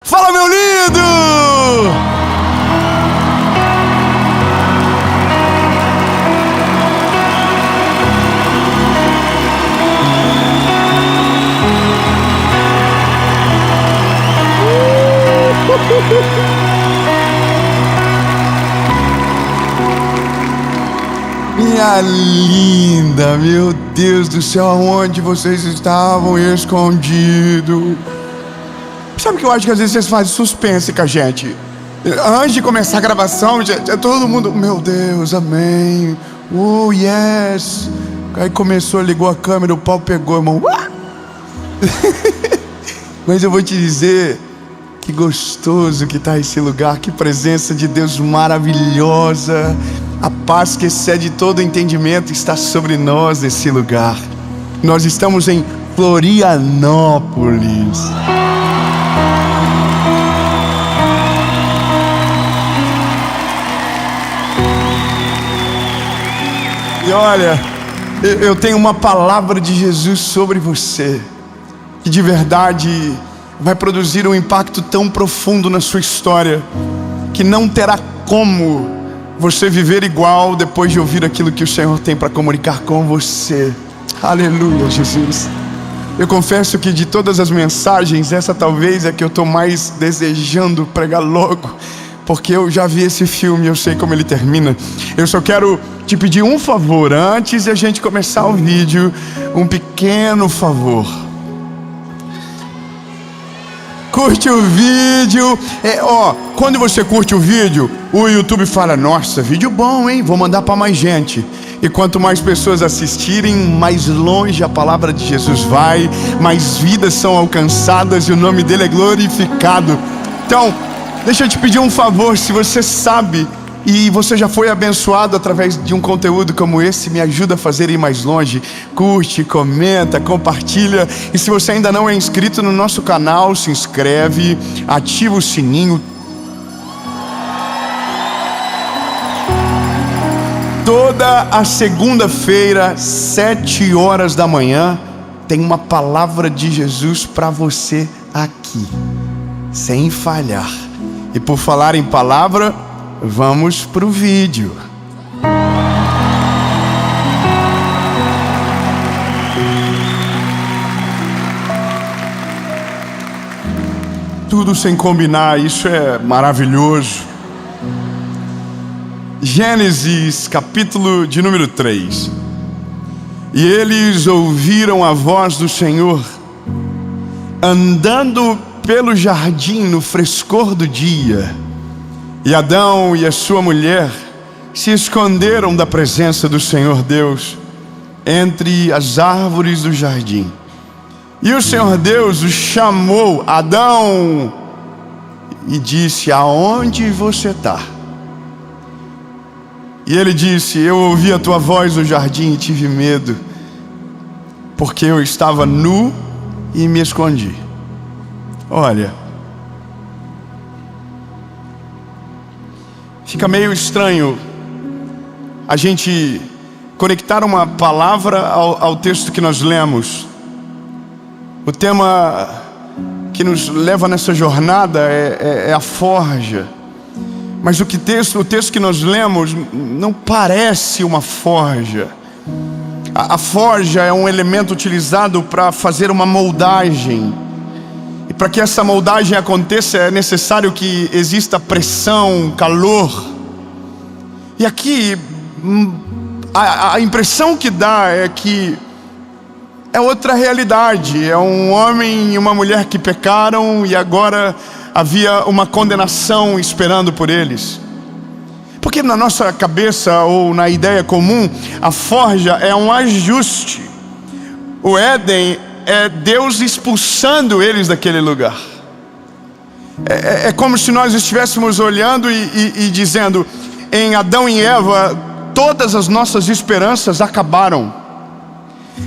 Fala, meu lindo! Minha linda, meu Deus do céu, aonde vocês estavam escondidos? Sabe que eu acho que às vezes vocês fazem suspense com a gente. Antes de começar a gravação, gente, é todo mundo, meu Deus, amém. Oh, yes. Aí começou, ligou a câmera, o pau pegou, irmão. Mas eu vou te dizer, que gostoso que está esse lugar, que presença de Deus maravilhosa. A paz que excede todo entendimento está sobre nós nesse lugar. Nós estamos em Florianópolis. E olha, eu tenho uma palavra de Jesus sobre você, que de verdade vai produzir um impacto tão profundo na sua história, que não terá como você viver igual depois de ouvir aquilo que o Senhor tem para comunicar com você. Aleluia, Jesus. Eu confesso que de todas as mensagens, essa talvez é que eu estou mais desejando pregar logo, porque eu já vi esse filme, eu sei como ele termina. Eu só quero te pedir um favor, antes de a gente começar o vídeo, um pequeno favor. Curte o vídeo. Quando você curte o vídeo, o YouTube fala, nossa, vídeo bom, hein? Vou mandar para mais gente. E quanto mais pessoas assistirem, mais longe a palavra de Jesus vai, mais vidas são alcançadas e o nome dele é glorificado. Então, deixa eu te pedir um favor, se você sabe e você já foi abençoado através de um conteúdo como esse, me ajuda a fazer ir mais longe. Curte, comenta, compartilha. E se você ainda não é inscrito no nosso canal, se inscreve, ativa o sininho. Toda a segunda-feira, 7 horas da manhã, tem uma palavra de Jesus para você aqui, sem falhar. E por falar em palavra, vamos para o vídeo. Tudo sem combinar, isso é maravilhoso. Gênesis, capítulo de número 3. E eles ouviram a voz do Senhor, andando pelo jardim no frescor do dia. E Adão e a sua mulher se esconderam da presença do Senhor Deus entre as árvores do jardim. E o Senhor Deus o chamou, Adão, e disse, aonde você está? E ele disse, eu ouvi a tua voz no jardim e tive medo, porque eu estava nu e me escondi. Olha, fica meio estranho a gente conectar uma palavra ao texto que nós lemos. O tema que nos leva nessa jornada é a forja. Mas o texto que nós lemos não parece uma forja. A forja é um elemento utilizado para fazer uma moldagem. E para que essa moldagem aconteça é necessário que exista pressão, calor. E aqui a impressão que dá é que é outra realidade. É um homem e uma mulher que pecaram e agora havia uma condenação esperando por eles. Porque na nossa cabeça ou na ideia comum, a forja é um ajuste. O Éden é Deus expulsando eles daquele lugar. É como se nós estivéssemos olhando e dizendo, em Adão e Eva, todas as nossas esperanças acabaram.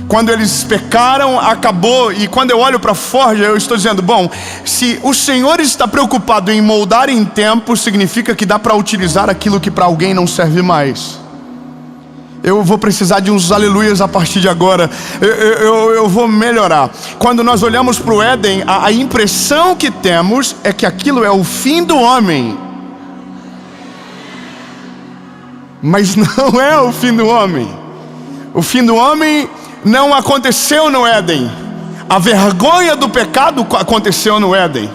Quando eles pecaram, acabou. E quando eu olho para a forja, eu estou dizendo, bom, se o Senhor está preocupado em moldar em tempo, significa que dá para utilizar aquilo que para alguém não serve mais. Eu vou precisar de uns aleluias a partir de agora. Eu vou melhorar. Quando nós olhamos para o Éden, a impressão que temos é que aquilo é o fim do homem. Mas não é o fim do homem. O fim do homem não aconteceu no Éden. A vergonha do pecado aconteceu no Éden.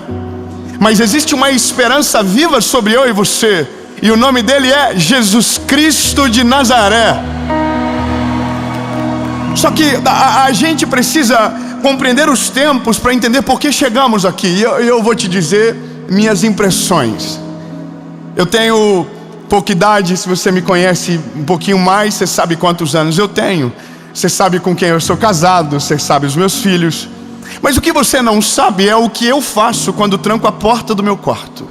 Mas existe uma esperança viva sobre eu e você. E o nome dele é Jesus Cristo de Nazaré. Só que a gente precisa compreender os tempos para entender por que chegamos aqui. Eu vou te dizer minhas impressões. Eu tenho pouca idade. Se você me conhece um pouquinho mais, você sabe quantos anos eu tenho. Você sabe com quem eu sou casado. Você sabe os meus filhos. Mas o que você não sabe é o que eu faço quando tranco a porta do meu quarto.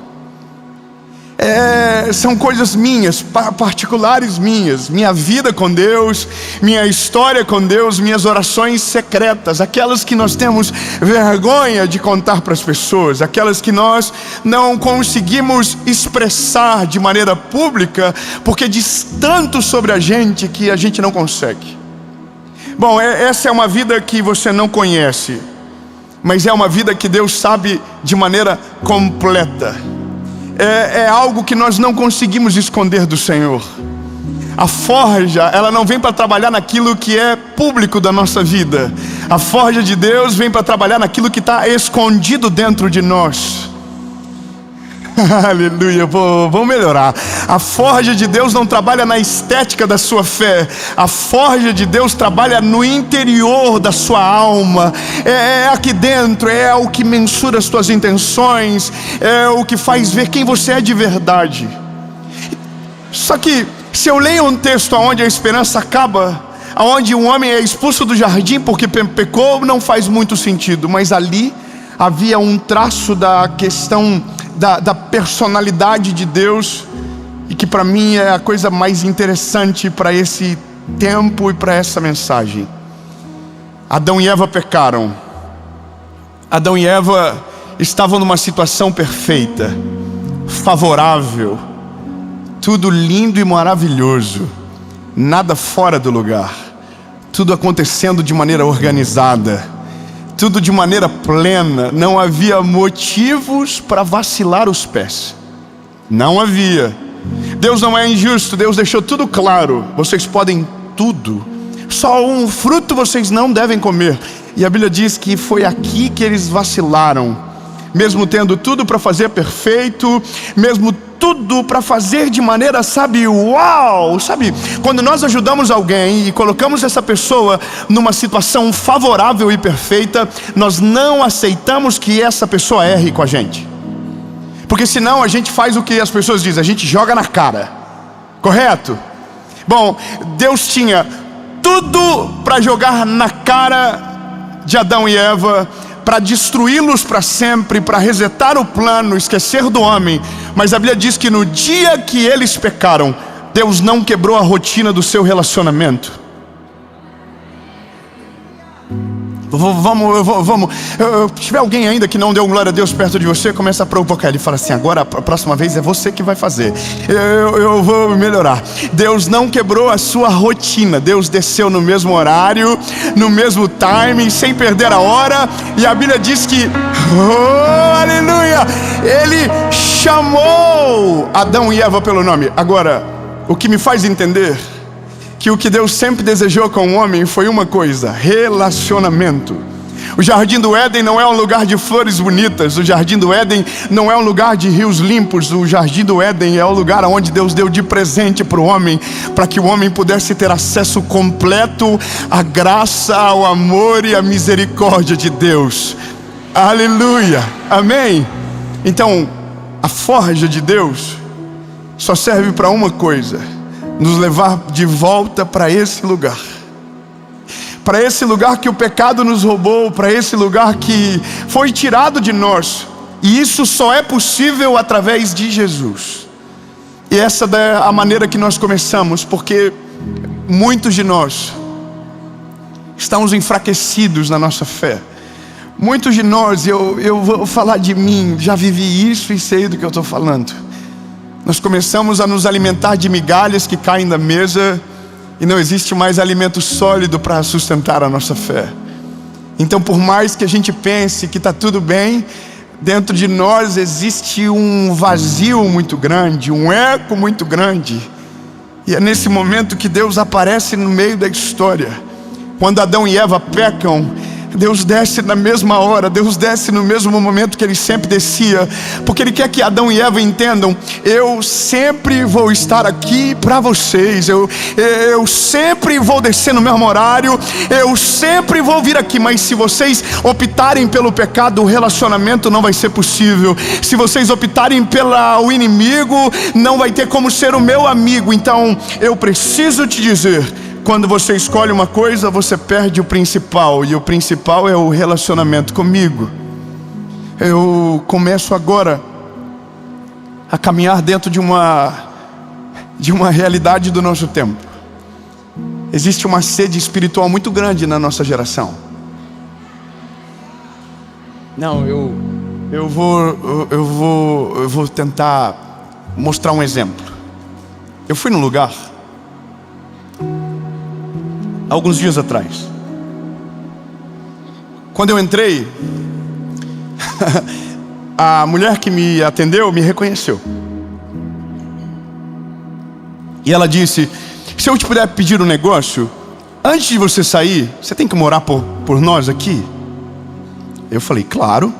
São coisas minhas, particulares minhas. Minha vida com Deus, minha história com Deus, minhas orações secretas, aquelas que nós temos vergonha de contar para as pessoas, aquelas que nós não conseguimos expressar de maneira pública, porque diz tanto sobre a gente que a gente não consegue. Bom, essa é uma vida que você não conhece, mas é uma vida que Deus sabe de maneira completa. É algo que nós não conseguimos esconder do Senhor. A forja, ela não vem para trabalhar naquilo que é público da nossa vida. A forja de Deus vem para trabalhar naquilo que está escondido dentro de nós. Aleluia, vamos melhorar. A forja de Deus não trabalha na estética da sua fé. A forja de Deus trabalha no interior da sua alma. É aqui dentro, é o que mensura as suas intenções, é o que faz ver quem você é de verdade. Só que se eu leio um texto onde a esperança acaba, onde um homem é expulso do jardim porque pecou, não faz muito sentido. Mas ali havia um traço da questão da personalidade de Deus, e que para mim é a coisa mais interessante para esse tempo e para essa mensagem. Adão e Eva pecaram. Adão e Eva estavam numa situação perfeita, favorável, tudo lindo e maravilhoso, nada fora do lugar, tudo acontecendo de maneira organizada, tudo de maneira plena. Não havia motivos para vacilar os pés. Não havia. Deus não é injusto. Deus deixou tudo claro. Vocês podem tudo, só um fruto vocês não devem comer. E a Bíblia diz que foi aqui que eles vacilaram. Mesmo tendo tudo para fazer perfeito, mesmo tudo para fazer de maneira, uau! Quando nós ajudamos alguém e colocamos essa pessoa numa situação favorável e perfeita, nós não aceitamos que essa pessoa erre com a gente. Porque senão a gente faz o que as pessoas dizem, a gente joga na cara. Correto? Bom, Deus tinha tudo para jogar na cara de Adão e Eva, para destruí-los para sempre, para resetar o plano, esquecer do homem. Mas a Bíblia diz que no dia que eles pecaram, Deus não quebrou a rotina do seu relacionamento. Vamos. Se tiver alguém ainda que não deu glória a Deus perto de você, começa a provocar. Ele fala assim: agora a próxima vez é você que vai fazer. Eu vou melhorar. Deus não quebrou a sua rotina. Deus desceu no mesmo horário, no mesmo timing, sem perder a hora. E a Bíblia diz que, aleluia, Ele chamou Adão e Eva pelo nome. Agora, o que me faz entender que o que Deus sempre desejou com o homem foi uma coisa: relacionamento. O jardim do Éden não é um lugar de flores bonitas. O jardim do Éden não é um lugar de rios limpos. O jardim do Éden é o lugar onde Deus deu de presente para o homem, para que o homem pudesse ter acesso completo à graça, ao amor e à misericórdia de Deus. Aleluia, amém? Então, a forja de Deus só serve para uma coisa: nos levar de volta para esse lugar. Para esse lugar que o pecado nos roubou, para esse lugar que foi tirado de nós. E isso só é possível através de Jesus. E essa é a maneira que nós começamos, porque muitos de nós estamos enfraquecidos na nossa fé. Muitos de nós, eu vou falar de mim, já vivi isso e sei do que eu estou falando. Nós começamos a nos alimentar de migalhas que caem da mesa, e não existe mais alimento sólido para sustentar a nossa fé. Então, por mais que a gente pense que está tudo bem, dentro de nós existe um vazio muito grande, um eco muito grande. E é nesse momento que Deus aparece no meio da história. Quando Adão e Eva pecam, Deus desce na mesma hora, Deus desce no mesmo momento que Ele sempre descia, porque Ele quer que Adão e Eva entendam: eu sempre vou estar aqui para vocês, eu sempre vou descer no mesmo horário, eu sempre vou vir aqui, mas se vocês optarem pelo pecado, o relacionamento não vai ser possível. Se vocês optarem pelo inimigo, não vai ter como ser o meu amigo. Então eu preciso te dizer: quando você escolhe uma coisa, você perde o principal, e o principal é o relacionamento comigo. Eu começo agora a caminhar dentro de uma realidade do nosso tempo. Existe uma sede espiritual muito grande na nossa geração. Não, eu vou tentar mostrar um exemplo. Eu fui num lugar alguns dias atrás. Quando eu entrei, a mulher que me atendeu me reconheceu. E ela disse: se eu te puder pedir um negócio, antes de você sair, você tem que morar por nós aqui? Eu falei: claro.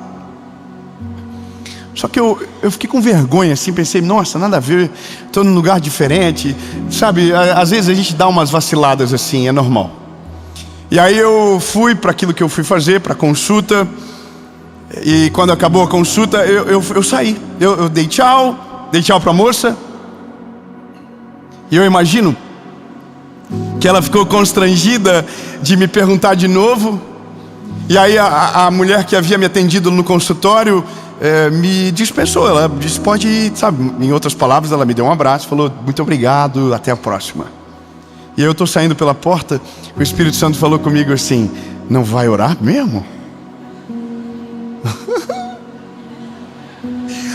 Só que eu fiquei com vergonha assim, pensei: nossa, nada a ver, estou num lugar diferente. Sabe, às vezes a gente dá umas vaciladas assim, é normal. E aí eu fui para aquilo que eu fui fazer, para a consulta. E quando acabou a consulta, eu saí. Eu dei tchau para a moça. E eu imagino que ela ficou constrangida de me perguntar de novo. E aí a mulher que havia me atendido no consultório me dispensou. Ela disse: pode ir, sabe? Em outras palavras, ela me deu um abraço, falou: muito obrigado, até a próxima. E eu estou saindo pela porta, o Espírito Santo falou comigo assim: não vai orar mesmo?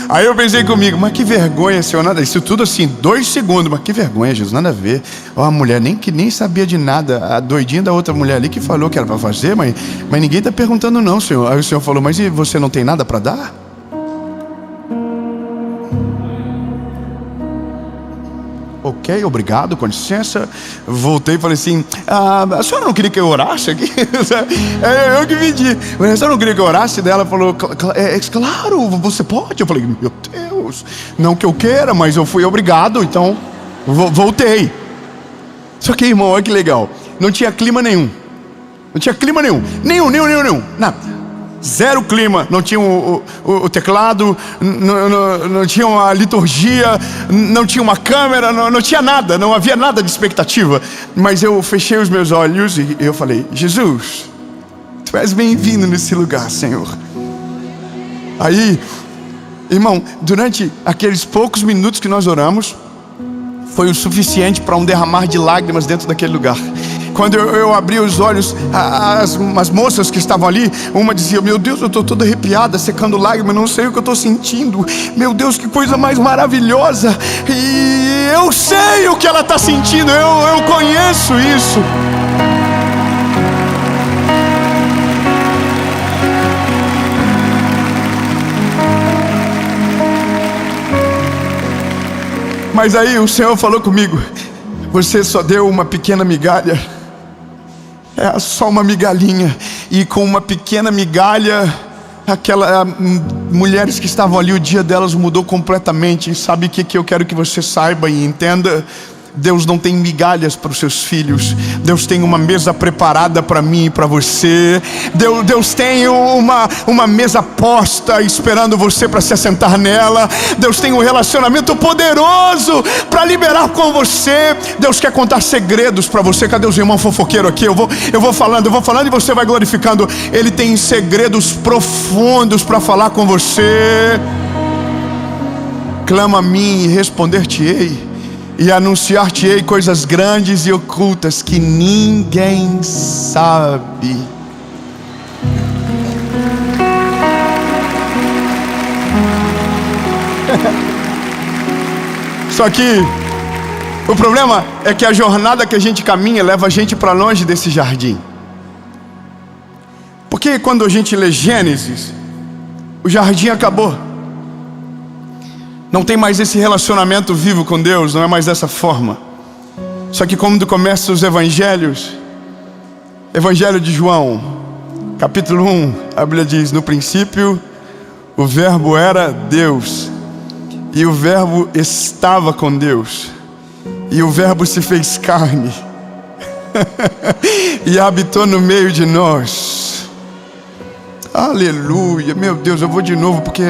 Aí eu pensei comigo: mas que vergonha, Senhor, nada. Isso tudo assim, 2 segundos, mas que vergonha, Jesus, nada a ver. Ó, a mulher que nem sabia de nada, a doidinha da outra mulher ali que falou que era para fazer, mas ninguém está perguntando não, Senhor. Aí o Senhor falou: mas e você não tem nada para dar? Ok, obrigado, com licença. Voltei e falei assim: a senhora não queria que eu orasse aqui? Eu que pedi. A senhora não queria que eu orasse? Daí ela falou: claro, você pode. Eu falei: meu Deus, não que eu queira, mas eu fui obrigado, então voltei. Só que, irmão, olha que legal, não tinha clima nenhum. Não tinha clima nenhum. Nenhum, nada. Zero clima, não tinha o teclado, não tinha uma liturgia, não tinha uma câmera, não tinha nada, não havia nada de expectativa. Mas eu fechei os meus olhos e eu falei: Jesus, Tu és bem-vindo nesse lugar, Senhor. Aí, irmão, durante aqueles poucos minutos que nós oramos, foi o suficiente para um derramar de lágrimas dentro daquele lugar. Quando eu abri os olhos, as moças que estavam ali, uma dizia: meu Deus, eu estou toda arrepiada, secando lágrimas, não sei o que eu estou sentindo. Meu Deus, que coisa mais maravilhosa. E eu sei o que ela está sentindo, eu conheço isso. Mas aí o Senhor falou comigo: você só deu uma pequena migalha. É só uma migalhinha. E com uma pequena migalha, mulheres que estavam ali, o dia delas mudou completamente. E sabe o que eu quero que você saiba e entenda? Deus não tem migalhas para os seus filhos. Deus tem uma mesa preparada para mim e para você. Deus tem uma mesa posta esperando você para se assentar nela. Deus tem um relacionamento poderoso para liberar com você. Deus quer contar segredos para você. Cadê os irmãos fofoqueiros aqui? Eu vou falando e você vai glorificando. Ele tem segredos profundos para falar com você. Clama a mim e responder-te-ei, e anunciar-te-ei coisas grandes e ocultas que ninguém sabe. Só que O problema é que a jornada que a gente caminha leva a gente para longe desse jardim. Porque quando a gente lê Gênesis, o jardim acabou. Não tem mais esse relacionamento vivo com Deus, não é mais dessa forma. Só que quando começam os evangelhos, Evangelho de João, capítulo 1, a Bíblia diz: no princípio o verbo era Deus, e o verbo estava com Deus, e o verbo se fez carne e habitou no meio de nós. Aleluia, meu Deus, eu vou de novo porque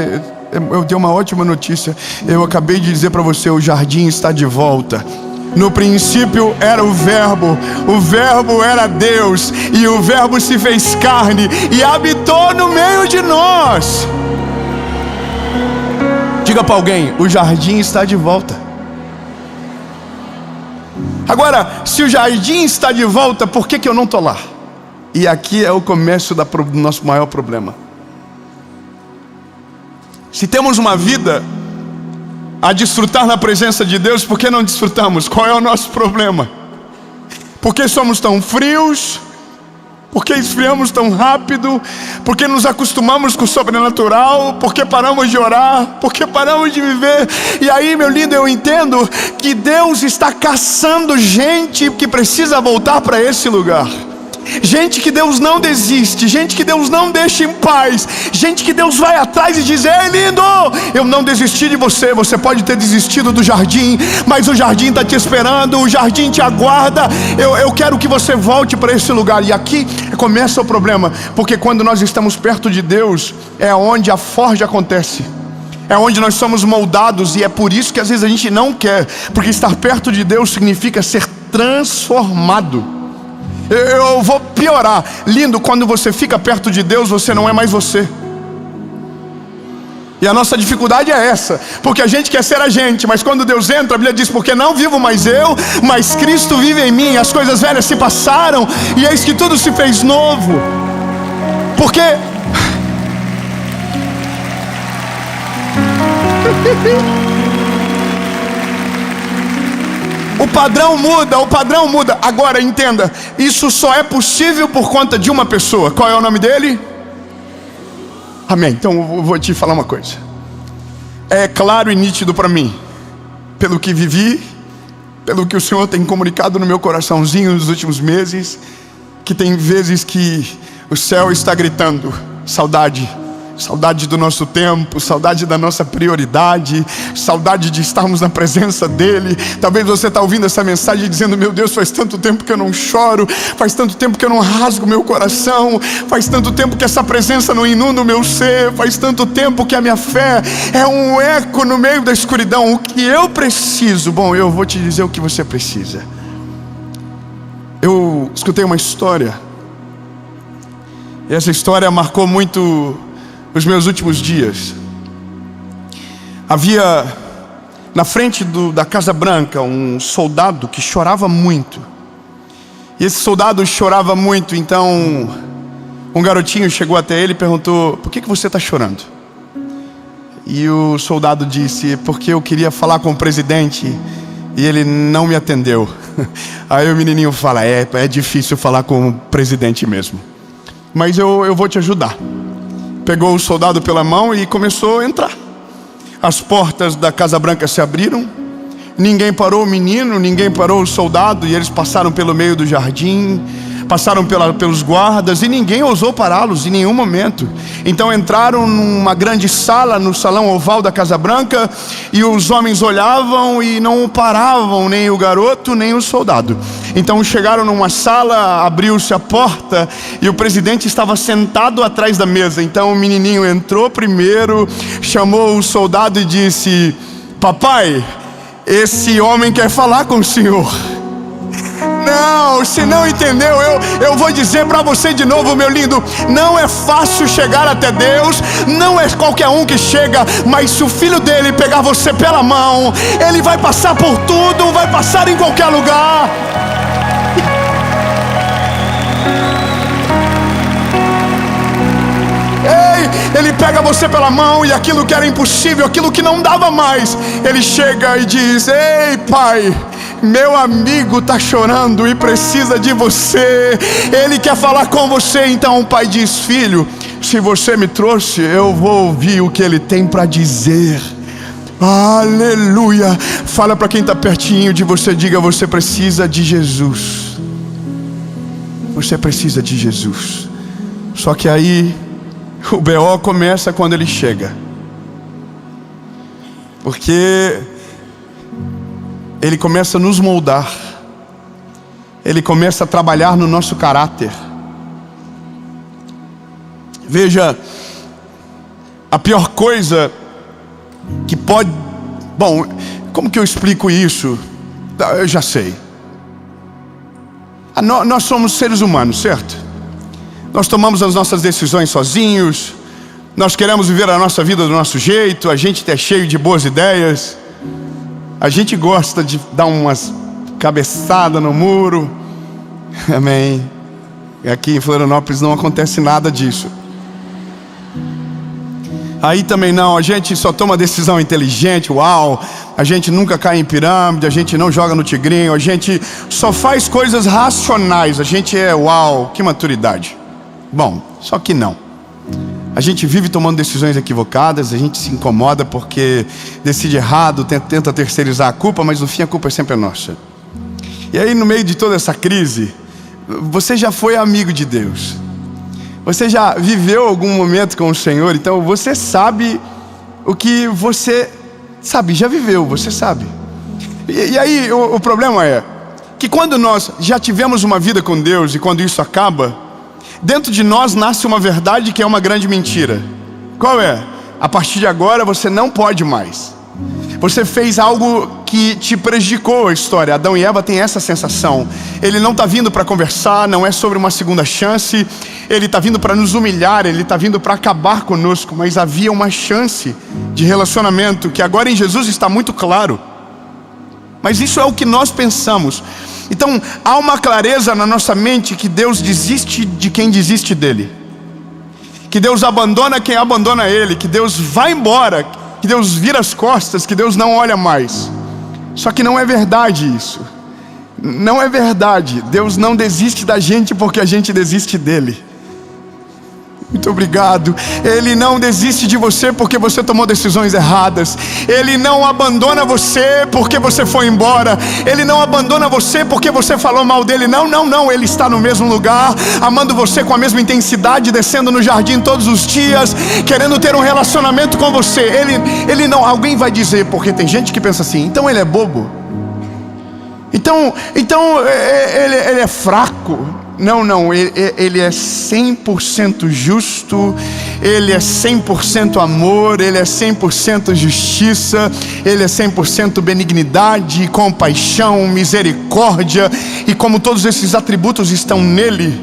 eu dei uma ótima notícia. Eu acabei de dizer para você, o jardim está de volta. No princípio era o verbo era Deus, e o verbo se fez carne e habitou no meio de nós. Diga para alguém, o jardim está de volta. Agora, se o jardim está de volta, por que eu não estou lá? E aqui é o começo do nosso maior problema. Se temos uma vida a desfrutar na presença de Deus, por que não desfrutamos? Qual é o nosso problema? Por que somos tão frios? Por que esfriamos tão rápido? Por que nos acostumamos com o sobrenatural? Por que paramos de orar? Por que paramos de viver? E aí, meu lindo, eu entendo que Deus está caçando gente que precisa voltar para esse lugar. Gente que Deus não desiste, gente que Deus não deixa em paz, gente que Deus vai atrás e diz: ei, lindo, eu não desisti de você. Você pode ter desistido do jardim, mas o jardim está te esperando, o jardim te aguarda. Eu quero que você volte para esse lugar. E aqui começa o problema, porque quando nós estamos perto de Deus, é onde a forja acontece, é onde nós somos moldados. E é por isso que às vezes a gente não quer, porque estar perto de Deus significa ser transformado. Eu vou piorar, lindo, quando você fica perto de Deus, você não é mais você. E a nossa dificuldade é essa, porque a gente quer ser a gente, mas quando Deus entra, a Bíblia diz: porque não vivo mais eu, mas Cristo vive em mim. As coisas velhas se passaram, e eis que tudo se fez novo. Porque o padrão muda. Agora entenda, isso só é possível por conta de uma pessoa. Qual é o nome dele? Amém. Então eu vou te falar uma coisa. É claro e nítido para mim, pelo que vivi, pelo que o Senhor tem comunicado no meu coraçãozinho nos últimos meses, que tem vezes que o céu está gritando: saudade. Saudade do nosso tempo, saudade da nossa prioridade, saudade de estarmos na presença dEle. Talvez você está ouvindo essa mensagem dizendo: meu Deus, faz tanto tempo que eu não choro, faz tanto tempo que eu não rasgo meu coração, faz tanto tempo que essa presença não inunda o meu ser, faz tanto tempo que a minha fé é um eco no meio da escuridão. O que eu preciso? Bom, eu vou te dizer o que você precisa. Eu escutei uma história, e essa história marcou muito os meus últimos dias. Havia na frente da Casa Branca um soldado que chorava muito. E esse soldado chorava muito, então um garotinho chegou até ele e perguntou: por que você está chorando? E o soldado disse: porque eu queria falar com o presidente e ele não me atendeu. Aí o menininho fala: é difícil falar com o presidente mesmo, mas eu vou te ajudar. Pegou o soldado pela mão e começou a entrar. As portas da Casa Branca se abriram. Ninguém parou o menino, ninguém parou o soldado. E eles passaram pelo meio do jardim, passaram pelos guardas, e ninguém ousou pará-los em nenhum momento. Então entraram numa grande sala, no salão oval da Casa Branca, e os homens olhavam e não paravam, nem o garoto, nem o soldado. Então chegaram numa sala, abriu-se a porta, e o presidente estava sentado atrás da mesa. Então o menininho entrou primeiro, chamou o soldado e disse: papai, esse homem quer falar com o senhor. Não, se não entendeu, eu vou dizer para você de novo, meu lindo. Não é fácil chegar até Deus, não é qualquer um que chega. Mas se o filho dele pegar você pela mão, ele vai passar por tudo, vai passar em qualquer lugar. Ei, ele pega você pela mão, e aquilo que era impossível, aquilo que não dava mais, ele chega e diz: ei, pai, Meu amigo está chorando e precisa de você. Ele quer falar com você. Então o pai diz: filho, se você me trouxe, eu vou ouvir o que ele tem para dizer. Aleluia. Fala para quem está pertinho de você, diga: você precisa de Jesus. Você precisa de Jesus. Só que aí o BO começa quando ele chega, porque ele começa a nos moldar, ele começa a trabalhar no nosso caráter. Veja, a pior coisa que pode... Bom, como que eu explico isso? Eu já sei. Nós somos seres humanos, certo? Nós tomamos as nossas decisões sozinhos. Nós queremos viver a nossa vida do nosso jeito. A gente é cheio de boas ideias. A gente gosta de dar umas cabeçadas no muro. Amém. E aqui em Florianópolis não acontece nada disso. Aí também não, a gente só toma decisão inteligente, uau. A gente nunca cai em pirâmide, a gente não joga no tigrinho, a gente só faz coisas racionais. A gente é uau, que maturidade. Bom, só que não. A gente vive tomando decisões equivocadas, a gente se incomoda porque decide errado, tenta terceirizar a culpa, mas no fim a culpa é sempre nossa. E aí no meio de toda essa crise, você já foi amigo de Deus. Você já viveu algum momento com o Senhor, então você sabe o que você sabe, já viveu, você sabe. E aí o problema é que quando nós já tivemos uma vida com Deus e quando isso acaba, dentro de nós nasce uma verdade que é uma grande mentira. Qual é? A partir de agora você não pode mais. Você fez algo que te prejudicou a história. Adão e Eva têm essa sensação. Ele não está vindo para conversar, não é sobre uma segunda chance. Ele está vindo para nos humilhar, ele está vindo para acabar conosco. Mas havia uma chance de relacionamento que agora em Jesus está muito claro. Mas isso é o que nós pensamos. Então há uma clareza na nossa mente que Deus desiste de quem desiste dele, que Deus abandona quem abandona ele, que Deus vai embora, que Deus vira as costas, que Deus não olha mais. Só que não é verdade isso. Não é verdade. Deus não desiste da gente porque a gente desiste dele. Muito obrigado. Ele não desiste de você porque você tomou decisões erradas. Ele não abandona você porque você foi embora. Ele não abandona você porque você falou mal dele. Não, não, não. Ele está no mesmo lugar, amando você com a mesma intensidade, descendo no jardim todos os dias, querendo ter um relacionamento com você. Ele não... Alguém vai dizer, porque tem gente que pensa assim: então ele é bobo, então ele é fraco. Não, não, ele é 100% justo, ele é 100% amor, ele é 100% justiça, ele é 100% benignidade, compaixão, misericórdia. E como todos esses atributos estão nele,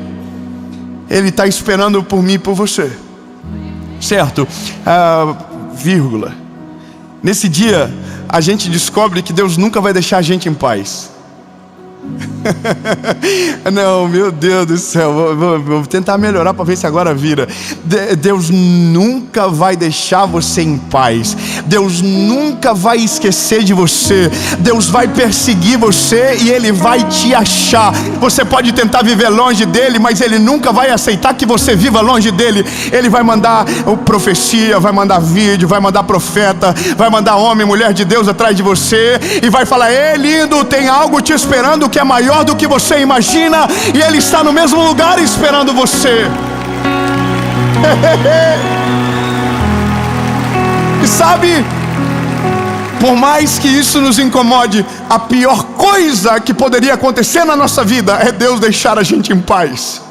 ele está esperando por mim e por você, certo? Vírgula. Nesse dia a gente descobre que Deus nunca vai deixar a gente em paz. Não, meu Deus do céu, vou tentar melhorar para ver se agora vira. Deus nunca vai deixar você em paz. Deus nunca vai esquecer de você. Deus vai perseguir você e Ele vai te achar. Você pode tentar viver longe dEle, mas Ele nunca vai aceitar que você viva longe dEle. Ele vai mandar profecia, vai mandar vídeo, vai mandar profeta, vai mandar homem, mulher de Deus atrás de você e vai falar: ei, lindo, tem algo te esperando que é maior do que você imagina, e Ele está no mesmo lugar esperando você. E sabe, por mais que isso nos incomode, a pior coisa que poderia acontecer na nossa vida é Deus deixar a gente em paz.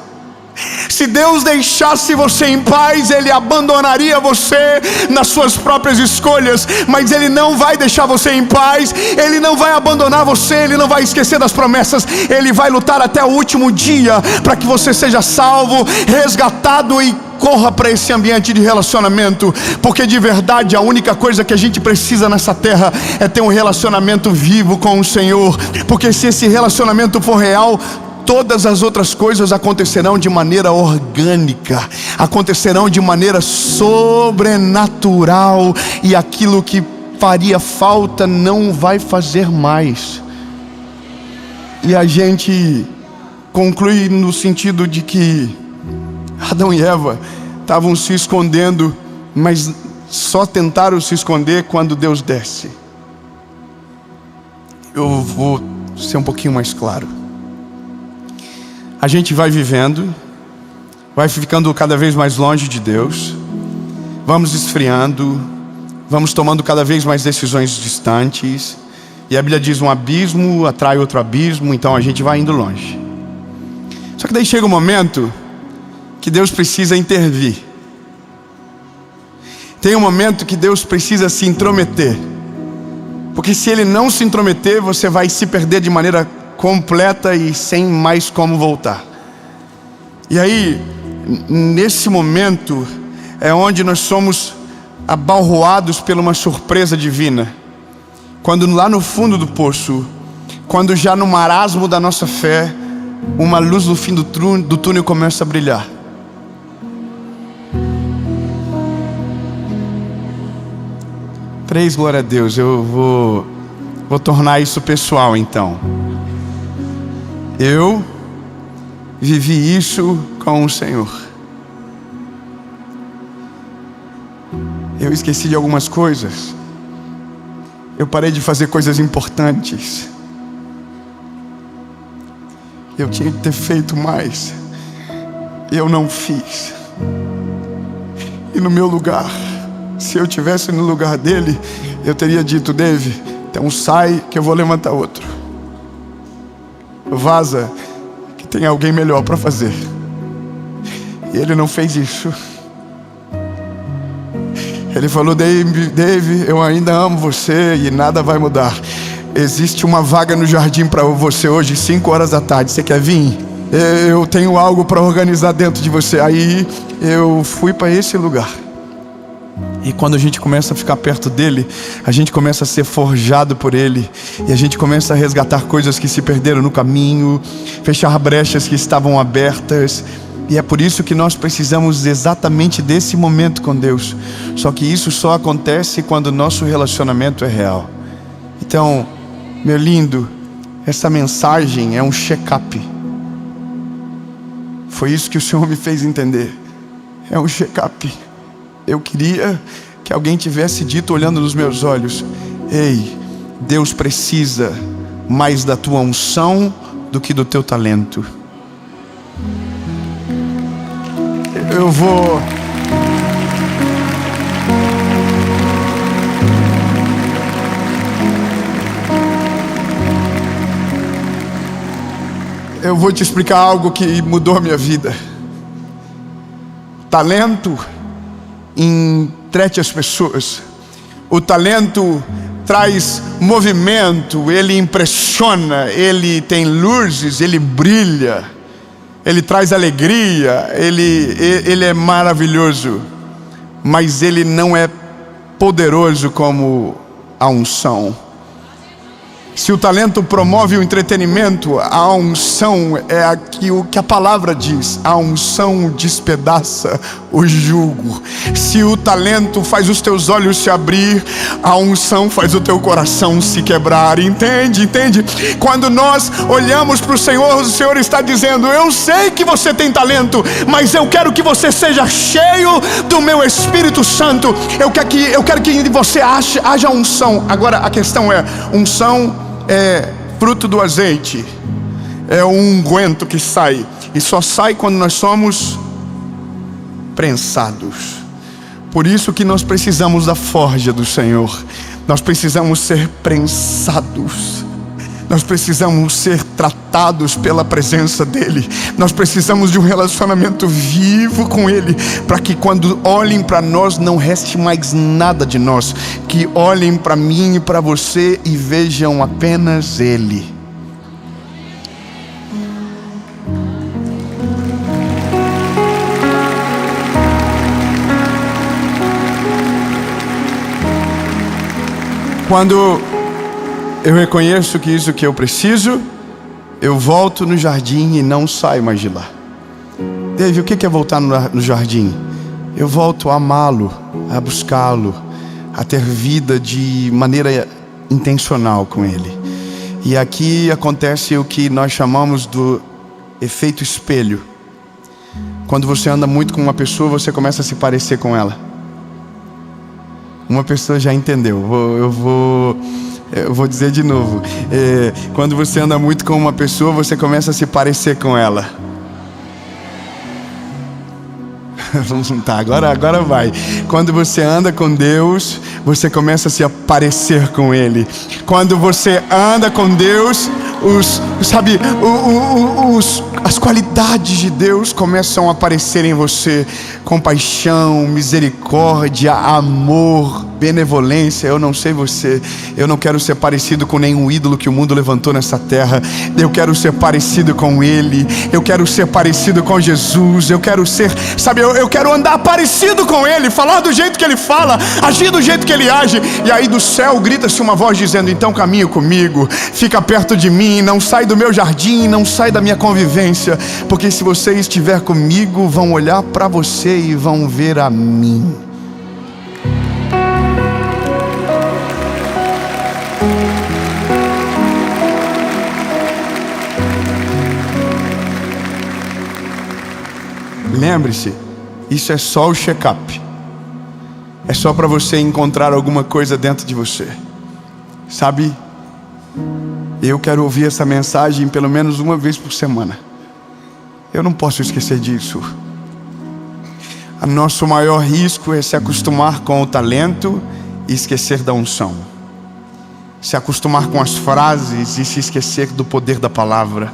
Se Deus deixasse você em paz, Ele abandonaria você nas suas próprias escolhas. Mas Ele não vai deixar você em paz. Ele não vai abandonar você. Ele não vai esquecer das promessas. Ele vai lutar até o último dia para que você seja salvo, resgatado e corra para esse ambiente de relacionamento. Porque de verdade a única coisa que a gente precisa nessa terra é ter um relacionamento vivo com o Senhor. Porque se esse relacionamento for real, todas as outras coisas acontecerão de maneira orgânica, acontecerão de maneira sobrenatural, e aquilo que faria falta não vai fazer mais. E a gente conclui no sentido de que Adão e Eva estavam se escondendo, mas só tentaram se esconder quando Deus desce. Eu vou ser um pouquinho mais claro. A gente vai vivendo, vai ficando cada vez mais longe de Deus, vamos esfriando, vamos tomando cada vez mais decisões distantes, e a Bíblia diz: um abismo atrai outro abismo, então a gente vai indo longe. Só que daí chega um momento que Deus precisa intervir. Tem um momento que Deus precisa se intrometer, porque se Ele não se intrometer, você vai se perder de maneira completa e sem mais como voltar. E aí, nesse momento, é onde nós somos abalroados por uma surpresa divina. Quando lá no fundo do poço, quando já no marasmo da nossa fé, uma luz no fim do túnel começa a brilhar. Três, glória a Deus. Eu vou tornar isso pessoal então. Eu vivi isso com o Senhor. Eu esqueci de algumas coisas. Eu parei de fazer coisas importantes. Eu tinha que ter feito mais. Eu não fiz. E no meu lugar, se eu tivesse no lugar dele, eu teria dito: Dave, então sai que eu vou levantar outro. Vaza, que tem alguém melhor para fazer. E ele não fez isso. Ele falou: Dave, eu ainda amo você e nada vai mudar. Existe uma vaga no jardim para você hoje, 5 horas da tarde. Você quer vir? Eu tenho algo para organizar dentro de você. Aí eu fui para esse lugar. E quando a gente começa a ficar perto dele, a gente começa a ser forjado por ele. E a gente começa a resgatar coisas que se perderam no caminho, fechar brechas que estavam abertas. E é por isso que nós precisamos exatamente desse momento com Deus. Só que isso só acontece quando o nosso relacionamento é real. Então, meu lindo, essa mensagem é um check-up. Foi isso que o Senhor me fez entender. É um check-up. Eu queria que alguém tivesse dito, olhando nos meus olhos: ei, Deus precisa mais da tua unção do que do teu talento. Eu vou te explicar algo que mudou a minha vida. Talento entrete as pessoas. O talento traz movimento, ele impressiona, ele tem luzes, ele brilha, ele traz alegria, ele é maravilhoso, mas ele não é poderoso como a unção. Se o talento promove o entretenimento, a unção é aquilo que a palavra diz: a unção despedaça o jugo. Se o talento faz os teus olhos se abrir, a unção faz o teu coração se quebrar. Entende? Quando nós olhamos para o Senhor está dizendo: eu sei que você tem talento, mas eu quero que você seja cheio do meu Espírito Santo. Eu quero que você haja unção. Agora a questão é: unção é fruto do azeite, é um unguento que sai, e só sai quando nós somos prensados. Por isso que nós precisamos da forja do Senhor. Nós precisamos ser prensados. Nós precisamos ser tratados pela presença dEle. Nós precisamos de um relacionamento vivo com Ele, para que quando olhem para nós não reste mais nada de nós. Que olhem para mim e para você e vejam apenas Ele. Quando eu reconheço que isso que eu preciso, eu volto no jardim e não saio mais de lá. Dave, o que é voltar no jardim? Eu volto a amá-lo, a buscá-lo, a ter vida de maneira intencional com Ele. E aqui acontece o que nós chamamos do efeito espelho. Quando você anda muito com uma pessoa, você começa a se parecer com ela. Uma pessoa já entendeu. Eu vou dizer de novo. Quando você anda muito com uma pessoa, você começa a se parecer com ela. Tá, agora vai. Quando você anda com Deus, você começa a se parecer com Ele. Quando você anda com Deus, as qualidades de Deus começam a aparecer em você. Compaixão, misericórdia, amor, benevolência. Eu não sei você, eu não quero ser parecido com nenhum ídolo que o mundo levantou nessa terra. Eu quero ser parecido com Ele. Eu quero ser parecido com Jesus. Eu quero ser, eu quero andar parecido com Ele, falar do jeito que Ele fala, agir do jeito que Ele age. E aí do céu grita-se uma voz dizendo: então caminhe comigo, fica perto de mim, não sai do meu jardim, não sai da minha convivência, porque se você estiver comigo, vão olhar para você e vão ver a mim. Lembre-se, isso é só o check-up. É só para você encontrar alguma coisa dentro de você. Sabe, eu quero ouvir essa mensagem pelo menos uma vez por semana. Eu não posso esquecer disso. O nosso maior risco é se acostumar com o talento e esquecer da unção. Se acostumar com as frases e se esquecer do poder da palavra.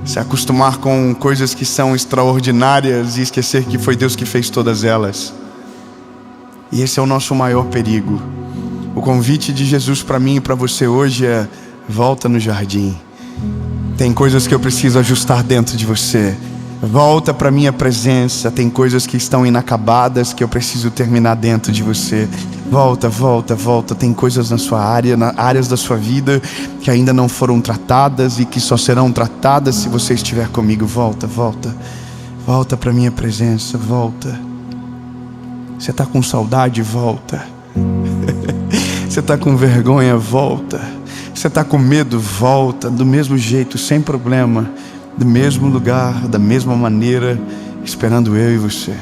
Se acostumar com coisas que são extraordinárias e esquecer que foi Deus que fez todas elas. E esse é o nosso maior perigo. O convite de Jesus para mim e para você hoje é: volta no jardim. Tem coisas que eu preciso ajustar dentro de você. Volta para minha presença. Tem coisas que estão inacabadas que eu preciso terminar dentro de você. Volta, volta, volta. Tem coisas na sua área, áreas da sua vida que ainda não foram tratadas e que só serão tratadas se você estiver comigo. Volta, volta. Volta para minha presença, volta. Você está com saudade? Volta. Você está com vergonha? Volta. Você está com medo? Volta. Do mesmo jeito, sem problema. Do mesmo lugar, da mesma maneira, esperando eu e você.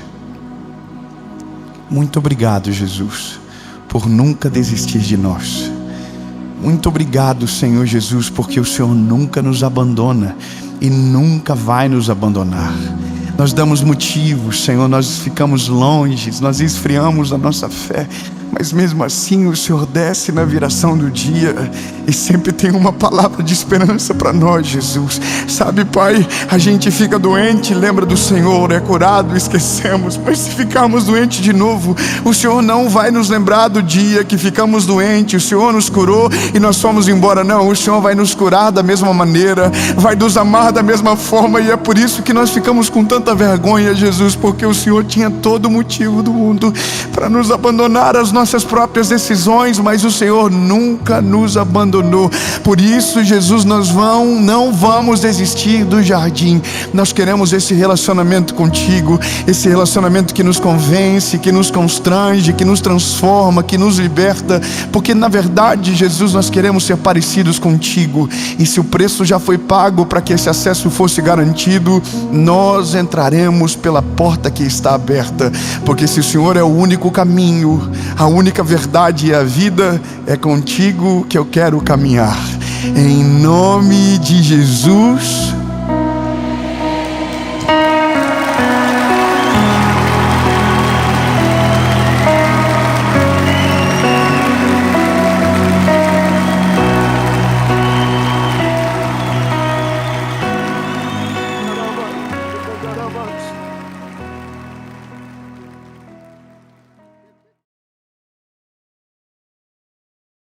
Muito obrigado, Jesus, por nunca desistir de nós. Muito obrigado, Senhor Jesus, porque o Senhor nunca nos abandona e nunca vai nos abandonar. Nós damos motivos, Senhor, nós ficamos longe, nós esfriamos a nossa fé, mas mesmo assim o Senhor desce na viração do dia e sempre tem uma palavra de esperança para nós, Jesus. Sabe, Pai, a gente fica doente, lembra do Senhor, é curado, esquecemos, mas se ficarmos doentes de novo, o Senhor não vai nos lembrar do dia que ficamos doentes. O Senhor nos curou e nós fomos embora. Não, o Senhor vai nos curar da mesma maneira, vai nos amar da mesma forma, e é por isso que nós ficamos com tanta vergonha, Jesus, porque o Senhor tinha todo o motivo do mundo para nos abandonar as nossas próprias decisões, mas o Senhor nunca nos abandonou. Por isso, Jesus, nós não vamos desistir do jardim. Nós queremos esse relacionamento contigo, esse relacionamento que nos convence, que nos constrange, que nos transforma, que nos liberta, porque na verdade, Jesus, nós queremos ser parecidos contigo, e se o preço já foi pago para que esse acesso fosse garantido, nós entraremos pela porta que está aberta, porque se o Senhor é o único caminho, a única verdade e a vida, é contigo que eu quero caminhar. Em nome de Jesus,